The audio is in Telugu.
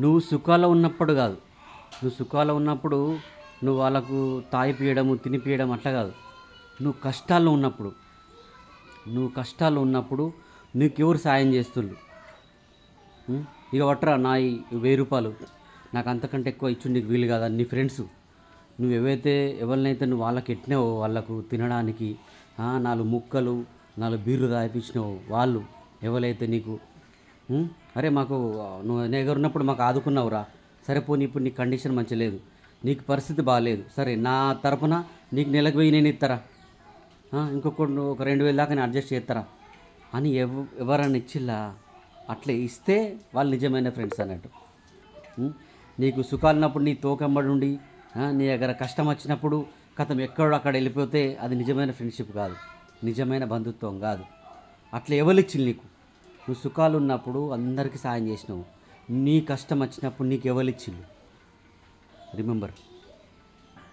నువ్వు సుఖాల్లో ఉన్నప్పుడు కాదు. నువ్వు సుఖాల్లో ఉన్నప్పుడు నువ్వు వాళ్ళకు తాగిపియడము, తినిపియడం అట్లా కాదు. నువ్వు కష్టాల్లో ఉన్నప్పుడు, నీకెవరు సాయం చేస్తుళ్ళు? ఇక పట్టరా నా ఈ రూ. 1000, నాకు అంతకంటే ఎక్కువ ఇచ్చు నీకు వీలు కాదా? నీ ఫ్రెండ్స్ నువ్వు ఎవరినైతే నువ్వు వాళ్ళకి ఎట్టినావో, వాళ్ళకు తినడానికి 4 ముక్కలు 4 బీర్లు తాగిపించినావో వాళ్ళు ఎవరైతే నీకు అరే మాకు నువ్వు నీ దగ్గర ఉన్నప్పుడు మాకు ఆదుకున్నావురా, సరే పోనీ ఇప్పుడు నీకు కండిషన్ మంచి లేదు, నీకు పరిస్థితి బాగాలేదు, సరే నా తరపున నీకు నెలకు 1000 నేను ఇస్తారా, ఇంకొకటి ఒక 2000 దాకా నేను అడ్జస్ట్ చేస్తారా అని ఎవరన్నా ఇచ్చిల్లా? అట్లా ఇస్తే వాళ్ళు నిజమైన ఫ్రెండ్స్ అన్నట్టు. నీకు సుఖాలు ఉన్నప్పుడు నీ తోకెంబడి ఉండి, నీ దగ్గర కష్టం వచ్చినప్పుడు కథం ఎక్కడో అక్కడ వెళ్ళిపోతే అది నిజమైన ఫ్రెండ్షిప్ కాదు, నిజమైన బంధుత్వం కాదు. అట్లా ఎవరిచ్చిల్లు నీకు? నువ్వు సుఖాలు ఉన్నప్పుడు అందరికీ సాయం చేసినావు, నీ కష్టం వచ్చినప్పుడు నీకు ఎవరిచ్చిల్లు? రిమెంబర్.